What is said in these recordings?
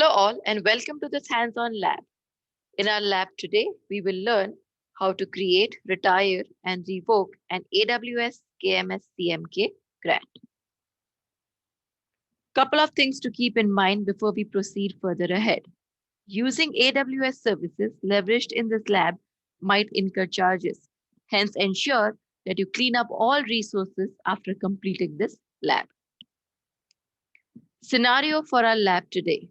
Hello all and welcome to this hands-on lab. In our lab today, we will learn how to create, retire and revoke an AWS KMS CMK grant. Couple of things to keep in mind before we proceed further ahead. Using AWS services leveraged in this lab might incur charges. Hence, ensure that you clean up all resources after completing this lab. Scenario for our lab today.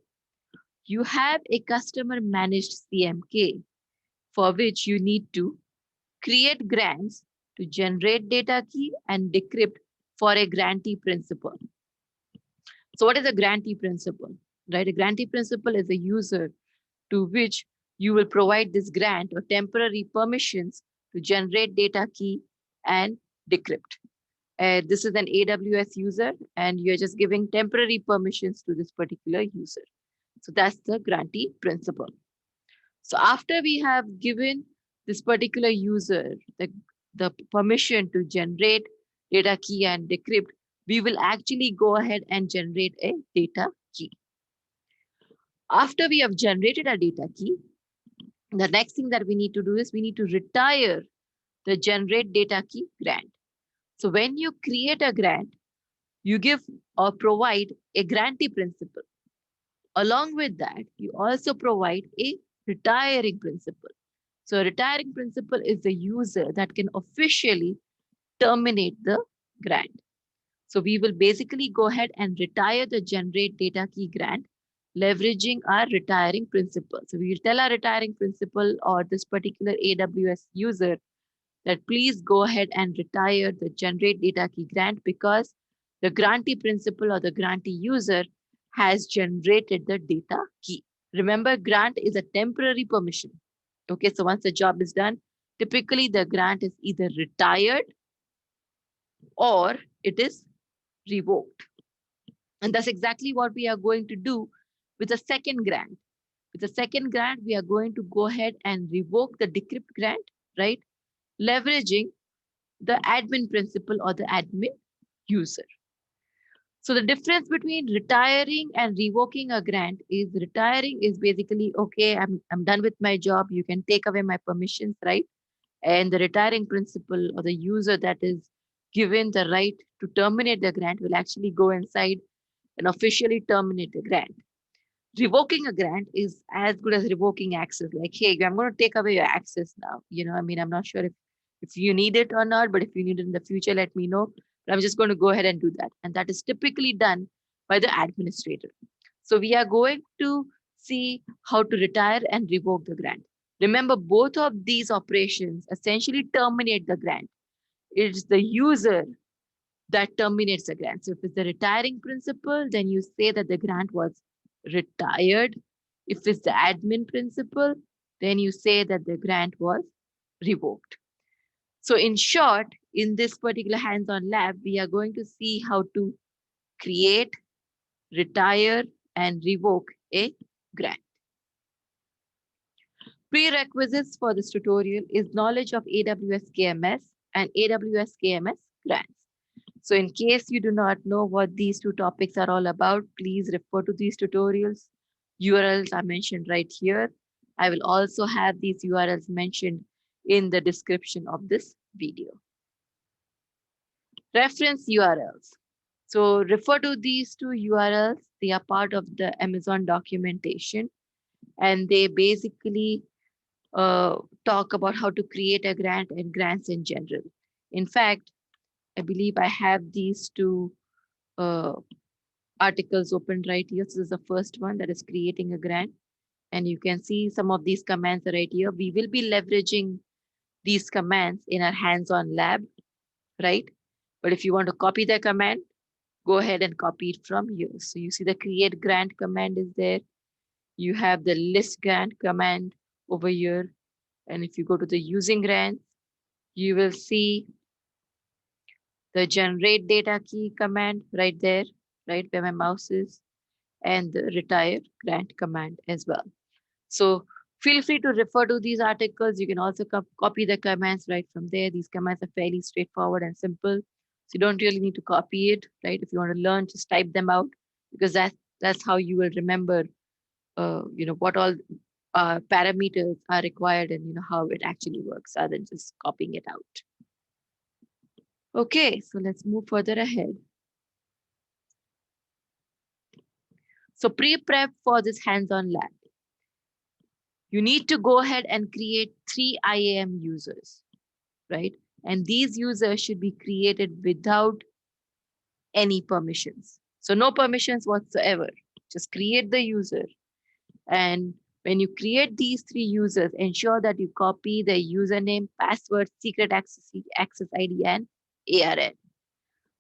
You have a customer managed CMK for which you need to create grants to generate data key and decrypt for a grantee principal. So what is a grantee principal? Right? A grantee principal is a user to which you will provide this grant or temporary permissions to generate data key and decrypt. This is an AWS user and you're just giving temporary permissions to this particular user. So that's the grantee principal. So after we have given this particular user the permission to generate data key and decrypt, we will actually go ahead and generate a data key. After we have generated a data key, the next thing that we need to do is we need to retire the generate data key grant. So when you create a grant, you give or provide a grantee principal. Along with that, you also provide a retiring principal. So a retiring principal is the user that can officially terminate the grant. So we will basically go ahead and retire the generate data key grant, leveraging our retiring principal. So we will tell our retiring principal or this particular AWS user that please go ahead and retire the generate data key grant because the grantee principal or the grantee user has generated the data key. Remember, grant is a temporary permission. Okay, so once the job is done, typically the grant is either retired or it is revoked. And that's exactly what we are going to do with the second grant. With the second grant, we are going to go ahead and revoke the decrypt grant, right? Leveraging the admin principal or the admin user. So the difference between retiring and revoking a grant is retiring is basically, okay, I'm done with my job. You can take away my permissions, right? And the retiring principal or the user that is given the right to terminate the grant will actually go inside and officially terminate the grant. Revoking a grant is as good as revoking access. Like, hey, I'm going to take away your access now. I'm not sure if you need it or not, but if you need it in the future, let me know. But I'm just going to go ahead and do that. And that is typically done by the administrator. So we are going to see how to retire and revoke the grant. Remember, both of these operations essentially terminate the grant. It's the user that terminates the grant. So if it's the retiring principal, then you say that the grant was retired. If it's the admin principal, then you say that the grant was revoked. So in short, in this particular hands-on lab, we are going to see how to create, retire, and revoke a grant. Prerequisites for this tutorial is knowledge of AWS KMS and AWS KMS grants. So in case you do not know what these two topics are all about, please refer to these tutorials. URLs are mentioned right here. I will also have these URLs mentioned in the description of this video. Reference URLs. So refer to these two URLs. They are part of the Amazon documentation and they basically talk about how to create a grant and grants in general. In fact, I believe I have these two articles open right here. So this is the first one that is creating a grant. And you can see some of these commands right here. We will be leveraging these commands in our hands-on lab, right? But if you want to copy the command, go ahead and copy it from here. So you see the create grant command is there. You have the list grant command over here. And if you go to the using grants, you will see the generate data key command right there, right where my mouse is, and the retire grant command as well. So feel free to refer to these articles. You can also copy the commands right from there. These commands are fairly straightforward and simple. So you don't really need to copy it, right? If you want to learn, just type them out because that's how you will remember what all parameters are required and how it actually works rather than just copying it out. Okay, so let's move further ahead. So pre-prep for this hands-on lab, you need to go ahead and create 3 IAM users, right? And these users should be created without any permissions. So no permissions whatsoever. Just create the user. And when you create these 3 users, ensure that you copy the username, password, secret access ID, and ARN.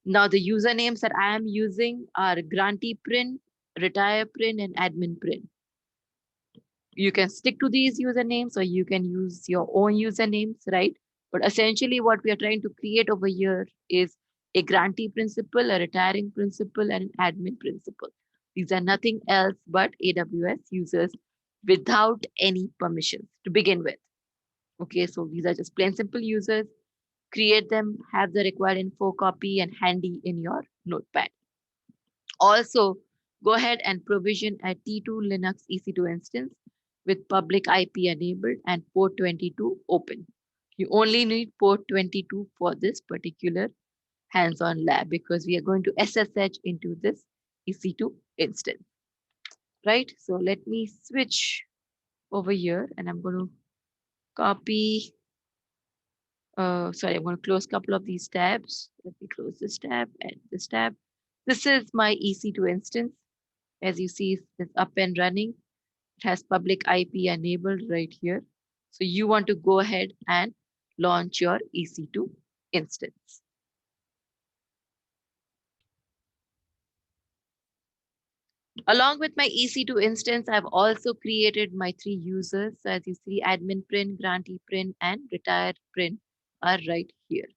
Now the usernames that I am using are grantee print, retire print, and admin print. You can stick to these usernames or you can use your own usernames, right? But essentially what we are trying to create over here is a grantee principal, a retiring principal, and an admin principal. These are nothing else but AWS users without any permissions to begin with. Okay, so these are just plain simple users. Create them, have the required info copy and handy in your notepad. Also, go ahead and provision a T2 Linux EC2 instance with public IP enabled and port 22 open. You only need port 22 for this particular hands-on lab because we are going to SSH into this EC2 instance, right? So let me switch over here and I'm going to copy, sorry, I'm going to close a couple of these tabs. Let me close this tab and this tab. This is my EC2 instance. As you see, it's up and running. It has public IP enabled right here. So you want to go ahead and launch your EC2 instance. Along with my EC2 instance, I've also created my 3 users. So as you see, admin print, grantee print, and retired print are right here.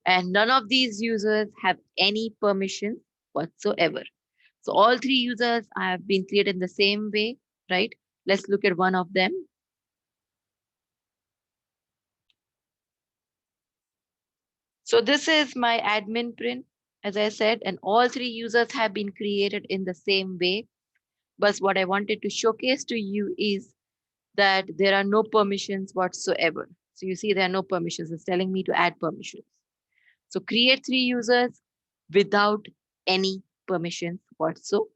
And none of these users have any permissions whatsoever. So all 3 users have been created in the same way, right? Let's look at one of them. So this is my admin print, as I said, and all 3 users have been created in the same way. But what I wanted to showcase to you is that there are no permissions whatsoever. So you see there are no permissions. It's telling me to add permissions. So create 3 users without any permissions whatsoever.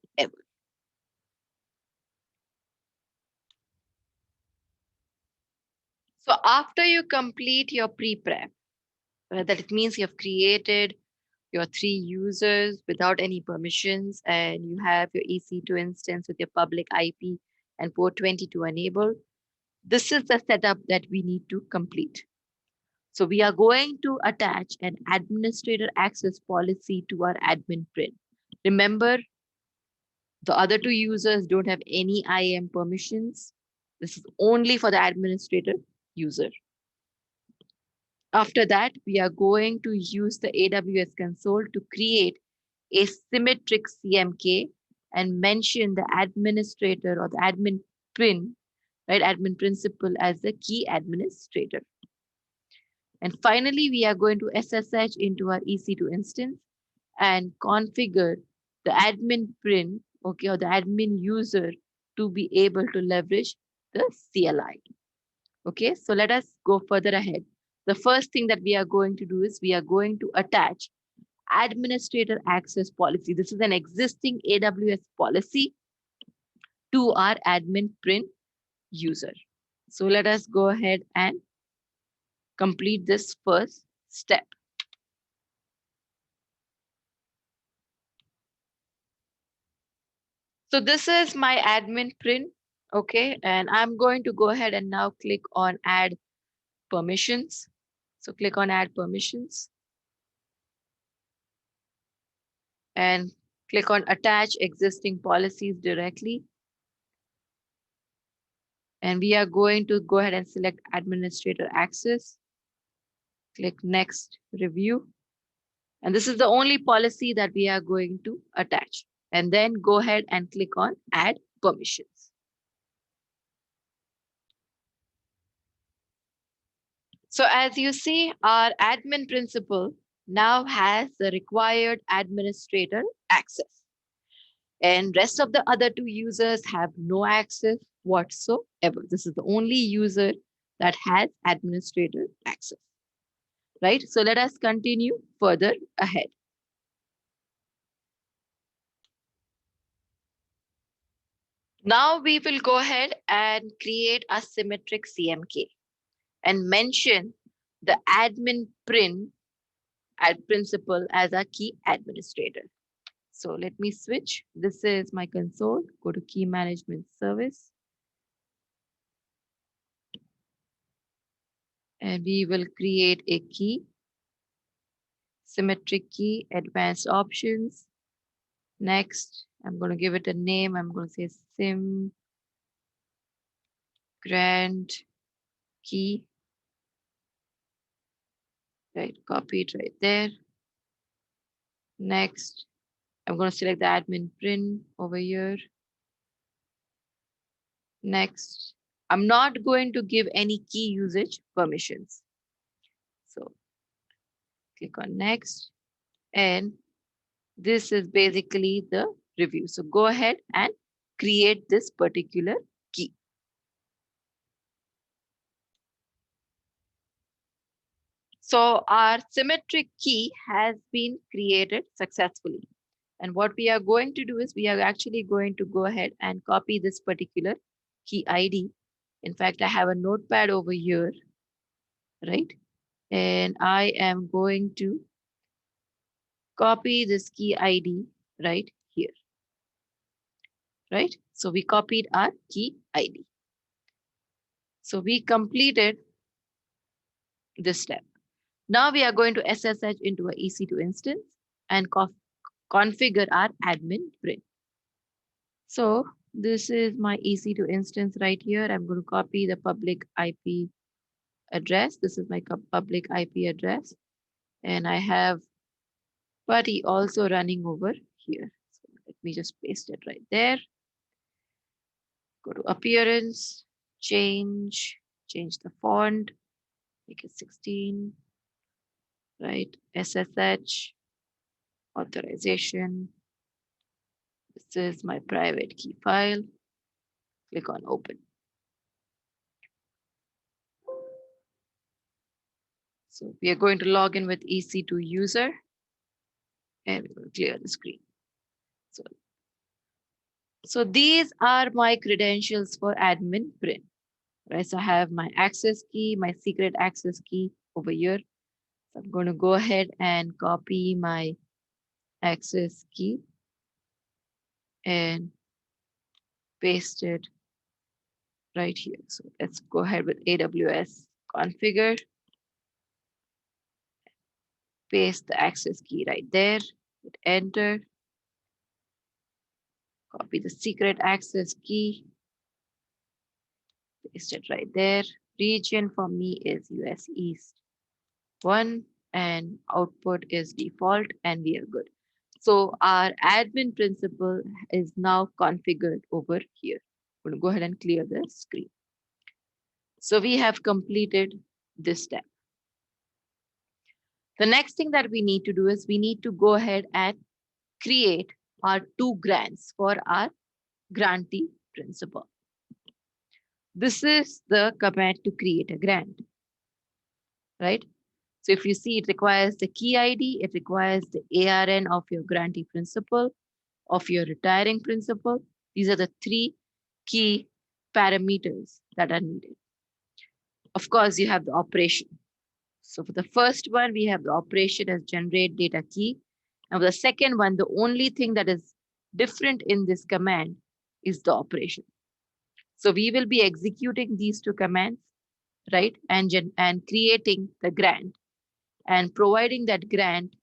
So after you complete your pre-prep, that it means you have created your 3 users without any permissions and you have your EC2 instance with your public IP and port 22 enabled. This is the setup that we need to complete. So we are going to attach an administrator access policy to our admin print. Remember, the other 2 users don't have any IAM permissions. This is only for the administrator user. After that, we are going to use the AWS console to create a symmetric CMK and mention the administrator or the admin pin, right, admin principal as the key administrator. And finally, we are going to SSH into our EC2 instance and configure the admin pin, okay, or the admin user to be able to leverage the CLI. Okay, so let us go further ahead. The first thing that we are going to do is we are going to attach administrator access policy. This is an existing AWS policy to our admin print user. So let us go ahead and complete this first step. So this is my admin print, okay, and I'm going to go ahead and now click on add permissions. So click on add permissions and click on attach existing policies directly. And we are going to go ahead and select administrator access. Click next review. And this is the only policy that we are going to attach. And then go ahead and click on add permissions. So as you see, our admin principal now has the required administrator access. and rest of the other two users have no access whatsoever. This is the only user that has administrator access, right? So let us continue further ahead. Now we will go ahead and create a symmetric CMK and mention the admin principal as a key administrator. So let me switch. This is my console. Go to key management service. And we will create a key, symmetric key, advanced options. Next, I'm going to give it a name. I'm going to say sim grant key. Right, copy it right there. Next, I'm going to select the admin print over here. Next, I'm not going to give any key usage permissions. So click on next. And this is basically the review. So go ahead and create this particular key. So our symmetric key has been created successfully. And what we are going to do is we are actually going to go ahead and copy this particular key ID. In fact, I have a notepad over here, right? And I am going to copy this key ID right here, right? So we copied our key ID. So we completed this step. Now we are going to SSH into a EC2 instance and configure our admin print. So this is my EC2 instance right here. I'm going to copy the public IP address. This is my public IP address. And I have PuTTY also running over here. So let me just paste it right there. Go to appearance, change the font, make it 16, right? SSH, authorization. This is my private key file. Click on open. So we are going to log in with EC2 user and we're going to clear the screen. So these are my credentials for admin print. Right, so I have my access key, my secret access key over here. So I'm going to go ahead and copy my access key and paste it right here. So let's go ahead with AWS configure. Paste the access key right there. Hit enter. Copy the secret access key. Paste it right there. Region for me is US East 1 and output is default and we are good. So our admin principal is now configured over here. I'm going to go ahead and clear the screen. So we have completed this step. The next thing that we need to do is we need to go ahead and create our two grants for our grantee principal. This is the command to create a grant, right? So if you see, it requires the key ID, it requires the ARN of your grantee principal, of your retiring principal. These are the three key parameters that are needed. Of course, you have the operation. So for the first one, we have the operation as generate data key. Now the second one, the only thing that is different in this command is the operation. So we will be executing these two commands, right? And creating the grant and providing that grant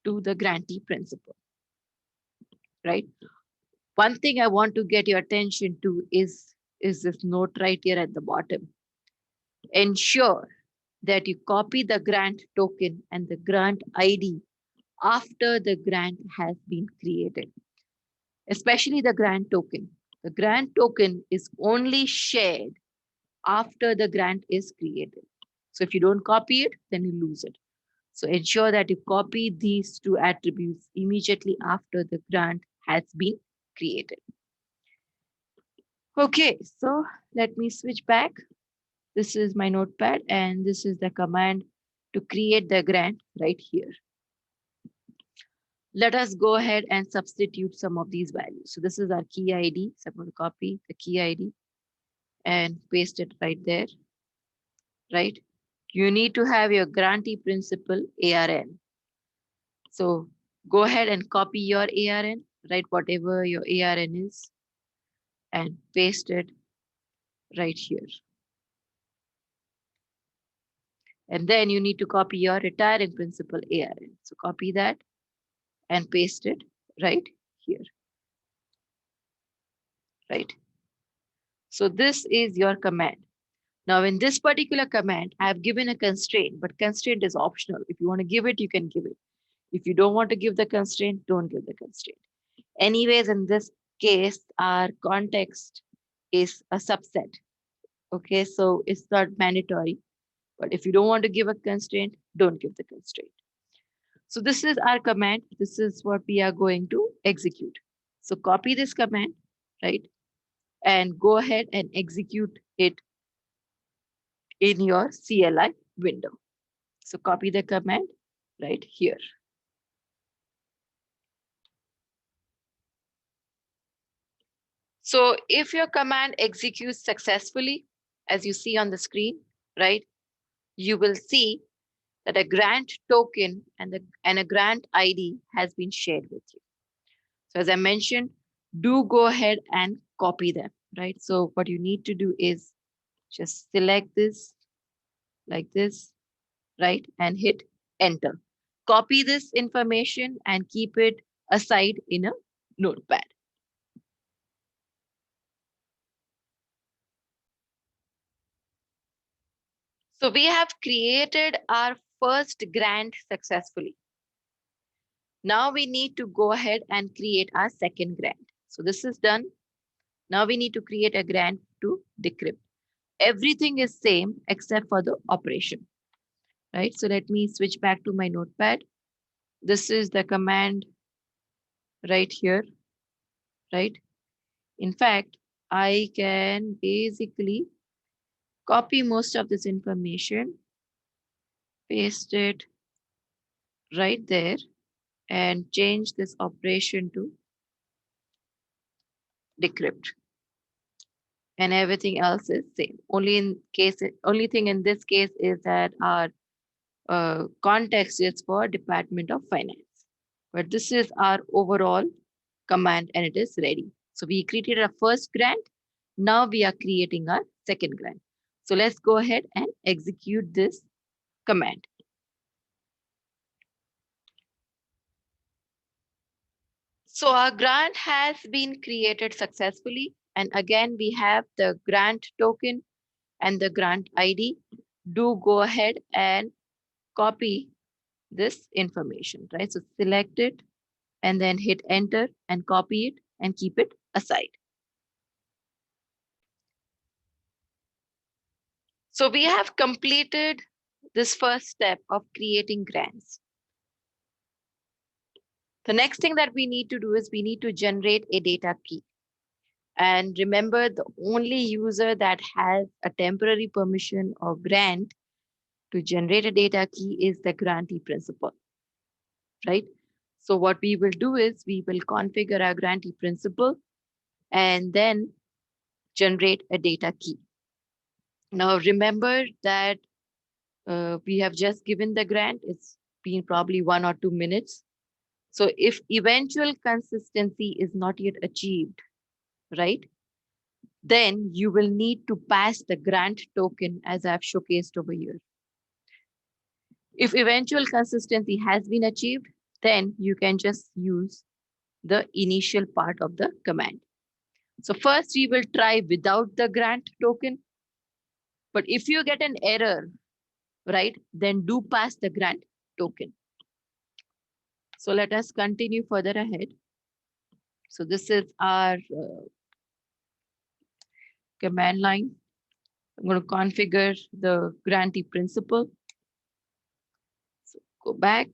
to the grantee principal, right? One thing I want to get your attention to is this note right here at the bottom. Ensure that you copy the grant token and the grant ID after the grant has been created, especially the grant token. The grant token is only shared after the grant is created. So if you don't copy it, then you lose it. So ensure that you copy these two attributes immediately after the grant has been created. Okay, so let me switch back. This is my notepad and this is the command to create the grant right here. Let us go ahead and substitute some of these values. So this is our key ID. So I'm going to copy the key ID and paste it right there, right? You need to have your grantee principal ARN. So go ahead and copy your ARN, write whatever your ARN is and paste it right here. And then you need to copy your retiring principal ARN. So copy that and paste it right here, right? So this is your command. Now in this particular command, I have given a constraint, but constraint is optional. If you want to give it, you can give it. If you don't want to give the constraint, don't give the constraint. Anyways, in this case, our context is a subset. Okay, so it's not mandatory. But if you don't want to give a constraint, don't give the constraint. So this is our command. This is what we are going to execute. So copy this command, right? And go ahead and execute it in your CLI window. So copy the command right here. So if your command executes successfully, as you see on the screen, right, you will see that a grant token and a grant ID has been shared with you. So as I mentioned, do go ahead and copy them, right? So what you need to do is just select this like this, right? And hit enter. Copy this information and keep it aside in a notepad. So we have created our first grant successfully. Now we need to go ahead and create our second grant. So this is done. Now we need to create a grant to decrypt. Everything is same except for the operation, right? So let me switch back to my notepad. This is the command right here, right? In fact, I can basically copy most of this information, paste it right there, and change this operation to decrypt. And everything else is same. Only thing in this case is that our context is for Department of Finance. But this is our overall command and it is ready. So we created our first grant. Now we are creating our second grant. So let's go ahead and execute this command. So our grant has been created successfully. And again, we have the grant token and the grant ID. Do go ahead and copy this information, right? So select it and then hit enter and copy it and keep it aside. So we have completed this first step of creating grants. The next thing that we need to do is we need to generate a data key. And remember, the only user that has a temporary permission or grant to generate a data key is the grantee principal, right? So what we will do is we will configure our grantee principal and then generate a data key. Now, remember that we have just given the grant. It's been probably 1 or 2 minutes. So if eventual consistency is not yet achieved, right, then you will need to pass the grant token as I've showcased over here. If eventual consistency has been achieved, then you can just use the initial part of the command. So first we will try without the grant token. But if you get an error, right, then do pass the grant token. So let us continue further ahead. So this is our command line. I'm going to configure the grantee principal. So go back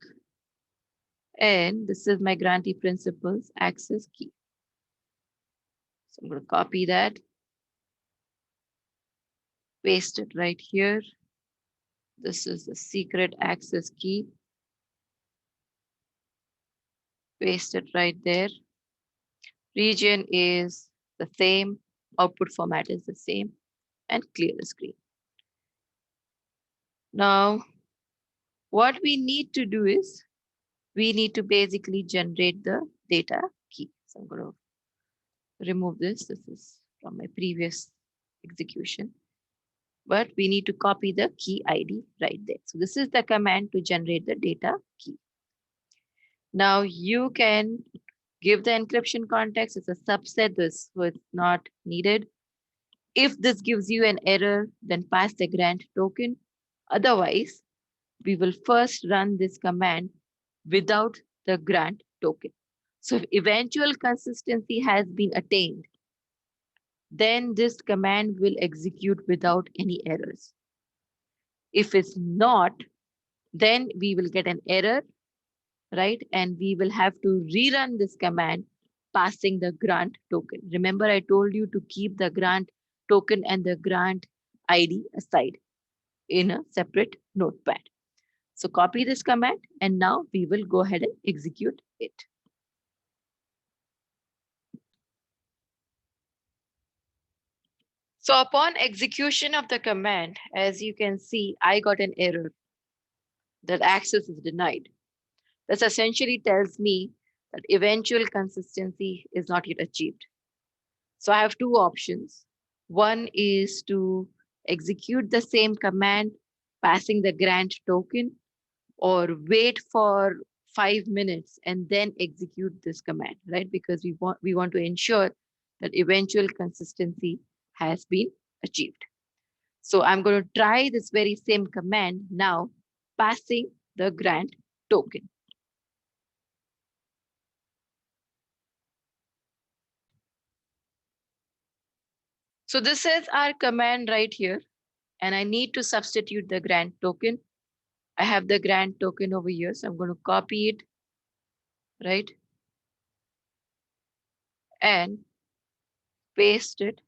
And this is my grantee principals access key. So I'm going to copy that, paste it right here. This is the secret access key. Paste it right there. Region is the same. Output format is the same. And clear the screen. Now, what we need to do is we need to basically generate the data key. So I'm going to remove this. This is from my previous execution. But we need to copy the key ID right there. So this is the command to generate the data key. Now you can give the encryption context. It's a subset. This was not needed. If this gives you an error, then pass the grant token. Otherwise, we will first run this command without the grant token. So if eventual consistency has been attained, then this command will execute without any errors. If it's not, then we will get an error, right? And we will have to rerun this command passing the grant token. Remember, I told you to keep the grant token and the grant ID aside in a separate notepad. So copy this command and now we will go ahead and execute it. So upon execution of the command, as you can see, I got an error that access is denied. This essentially tells me that eventual consistency is not yet achieved. So I have two options. One is to execute the same command, passing the grant token, or wait for 5 minutes and then execute this command, right? Because we want to ensure that eventual consistency has been achieved. So I'm going to try this very same command now, passing the grant token. So this is our command right here, and I need to substitute the grant token. I have the grant token over here, so I'm going to copy it, right? And paste it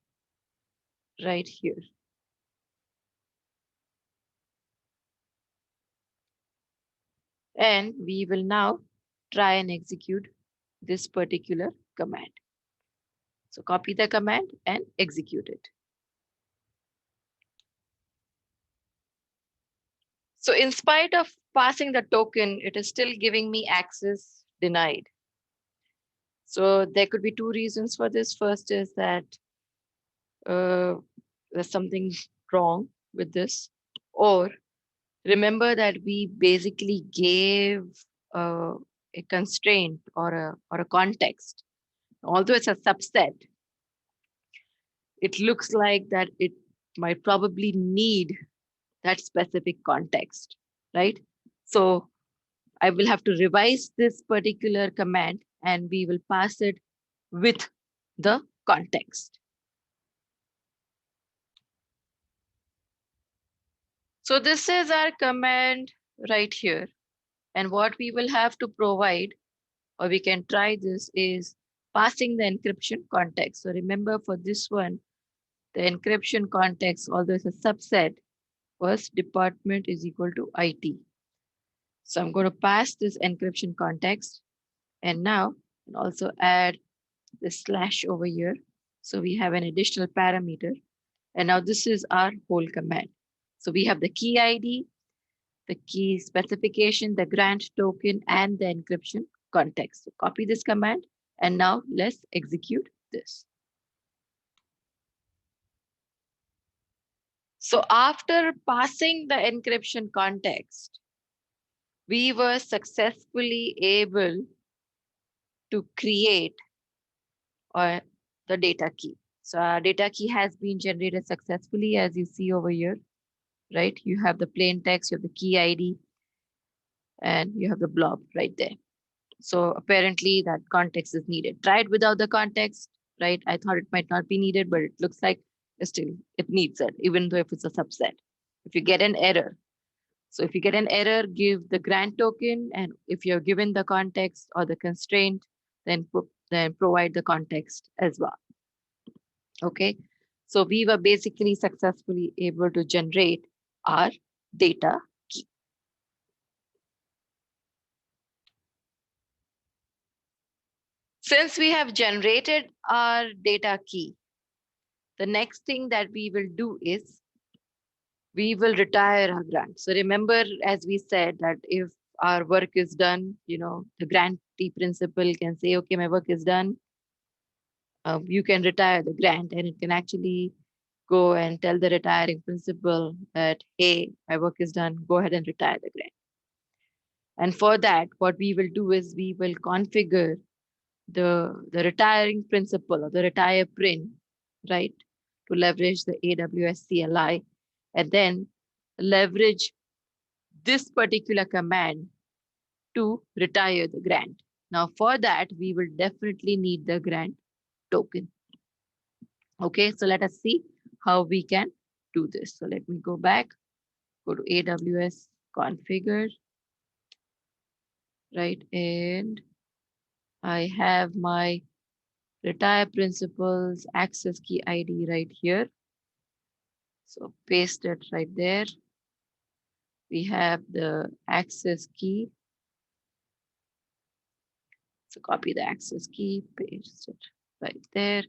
right here. And we will now try and execute this particular command. So copy the command and execute it. So in spite of passing the token, it is still giving me access denied. So there could be two reasons for this. First is that there's something wrong with this, or remember that we basically gave a constraint or a context. Although it's a subset, it looks like that it might probably need that specific context, right? So I will have to revise this particular command and we will pass it with the context. So this is our command right here. And what we will have to provide, or we can try this, is passing the encryption context. So remember for this one, the encryption context, although it's a subset, was department is equal to IT. So I'm going to pass this encryption context and now I'll also add the slash over here. So we have an additional parameter. And now this is our whole command. So we have the key ID, the key specification, the grant token, and the encryption context. So copy this command and now let's execute this. So after passing the encryption context, we were successfully able to create the data key. So our data key has been generated successfully, as you see over here, right? You have the plain text, you have the key ID, and you have the blob right there. So apparently that context is needed. Try it without the context, right? I thought it might not be needed, but it looks like still it needs it, even though if it's a subset. If you get an error, So if you get an error, give the grant token, and if you're given the context or the constraint, then provide the context as well. Okay, so we were basically successfully able to generate our data key. Since we have generated our data key, the next thing that we will do is we will retire our grant. So remember, as we said, that if our work is done, the grantee principal can say, okay, my work is done. You can retire the grant, and it can actually go and tell the retiring principal that, hey, my work is done, go ahead and retire the grant. And for that, what we will do is we will configure the retiring principal or the retire prin, right, to leverage the AWS CLI, and then leverage this particular command to retire the grant. Now, for that, we will definitely need the grant token. Okay, so let us see how we can do this. So let me go back, go to AWS configure, right? And I have my retire principals access key ID right here. So paste it right there. We have the access key. So copy the access key, paste it right there.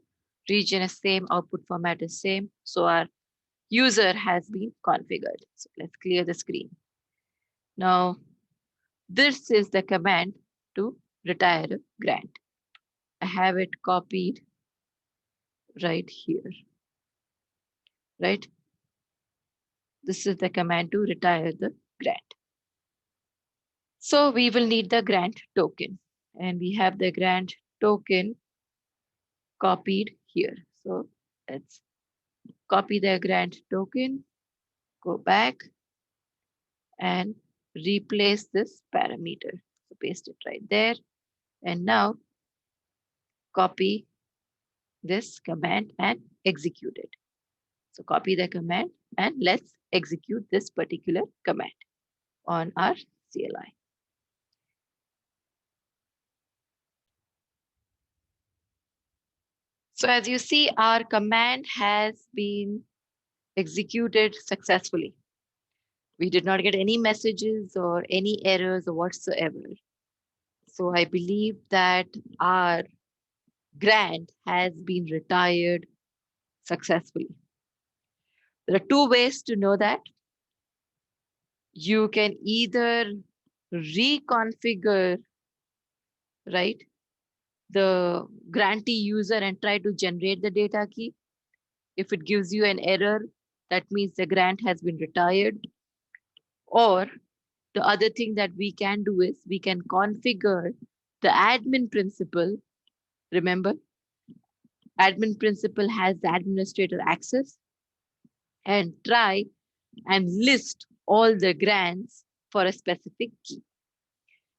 Region is same, output format is same. So our user has been configured. So let's clear the screen. Now, this is the command to retire a grant. I have it copied right here, right? This is the command to retire the grant. So we will need the grant token, and we have the grant token copied here. So let's copy the grant token, go back and replace this parameter. So paste it right there. And now copy this command and execute it. So copy the command and let's execute this particular command on our CLI. So as you see, our command has been executed successfully. We did not get any messages or any errors or whatsoever. So I believe that our grant has been retired successfully. There are two ways to know that. You can either reconfigure, right, the grantee user and try to generate the data key. If it gives you an error, that means the grant has been retired. Or the other thing that we can do is we can configure the admin principal. Remember, admin principal has the administrator access, and try and list all the grants for a specific key.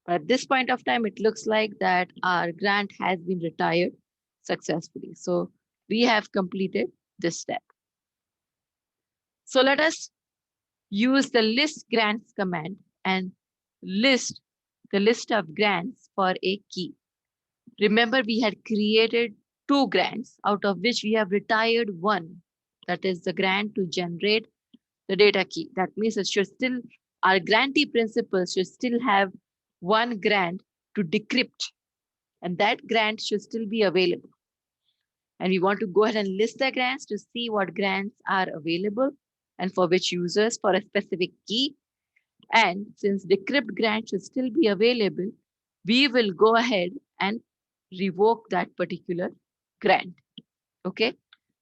But at this point of time, it looks like that our grant has been retired successfully. So we have completed this step. So let us use the list grants command and list the list of grants for a key. Remember, we had created 2 grants, out of which we have retired 1. That is the grant to generate the data key. That means it should still, our grantee principal should still have 1 grant to decrypt, and that grant should still be available. And we want to go ahead and list the grants to see what grants are available and for which users for a specific key. And since decrypt grant should still be available, we will go ahead and revoke that particular grant. Okay,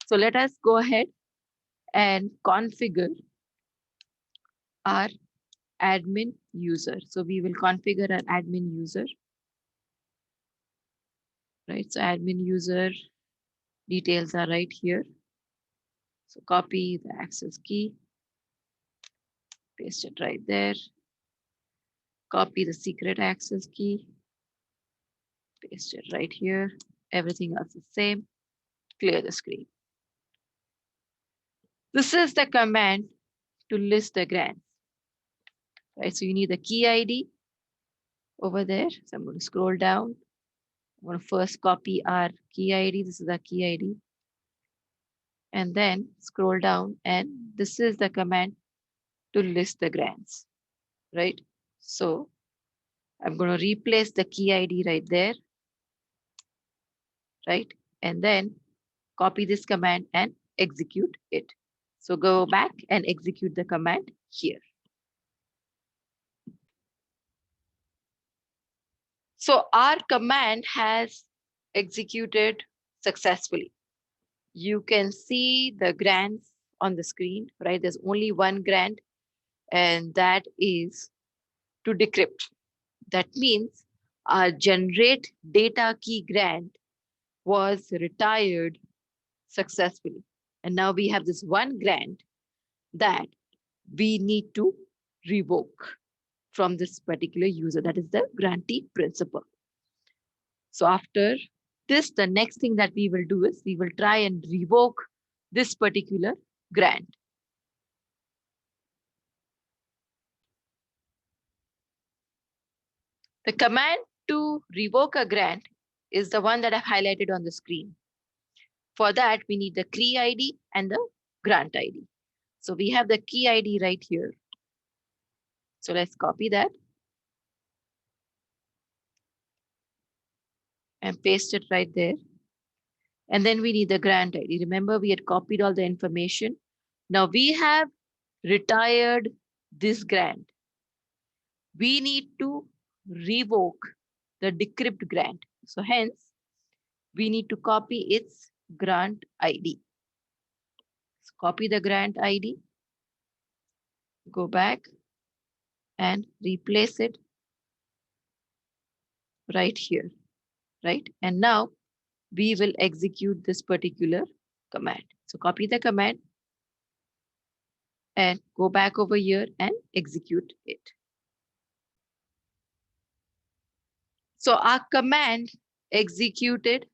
so let us go ahead and configure our admin user. So we will configure our admin user, right? So admin user details are right here. So copy the access key, paste it right there. Copy the secret access key, paste it right here. Everything else is same. Clear the screen. This is the command to list the grants. right? So you need the key ID over there. So I'm going to scroll down. I'm going to first copy our key ID. This is our key ID. And then scroll down, and this is the command to list the grants, right? So I'm going to replace the key ID right there, right? And then copy this command and execute it. So go back and execute the command here. So our command has executed successfully. You can see the grants on the screen, right? There's only one grant, and that is to decrypt. That means our generate data key grant was retired successfully. And now we have this one grant that we need to revoke from this particular user. That is the grantee principal. So after this, the next thing that we will do is we will try and revoke this particular grant. The command to revoke a grant is the one that I've highlighted on the screen. For that, we need the key ID and the grant ID. So we have the key ID right here. So let's copy that and paste it right there. And then we need the grant ID. Remember, we had copied all the information. Now we have retired this grant. We need to revoke the decrypt grant. So hence, we need to copy its grant ID. So copy the grant ID, go back and replace it right here, right? And now we will execute this particular command. So copy the command and go back over here and execute it. So our command executed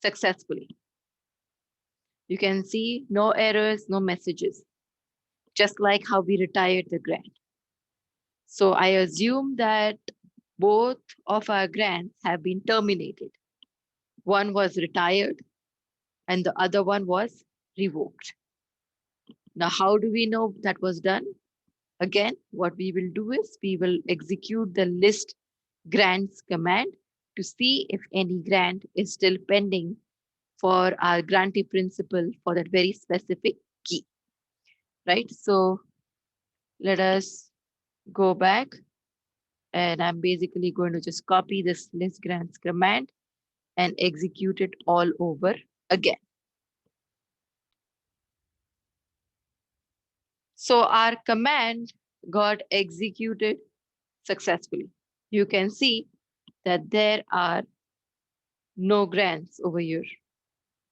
successfully. You can see no errors, no messages, just like how we retired the grant. So I assume that both of our grants have been terminated. One was retired and the other one was revoked. Now, how do we know that was done? Again, what we will do is we will execute the list grants command to see if any grant is still pending for our grantee principal for that very specific key, right? So let us go back, and I'm basically going to just copy this list grants command and execute it all over again. So our command got executed successfully. You can see that there are no grants over here.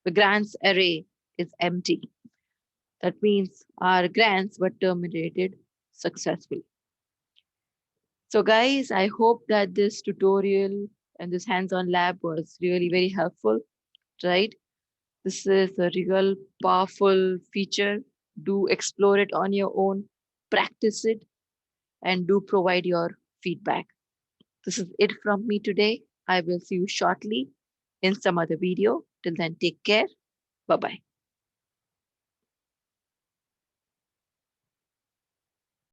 The grants array is empty. That means our grants were terminated successfully. So guys, I hope that this tutorial and this hands-on lab was really very helpful, right? This is a real powerful feature. Do explore it on your own, practice it, and do provide your feedback. This is it from me today. I will see you shortly in some other video. Till then, take care. Bye-bye.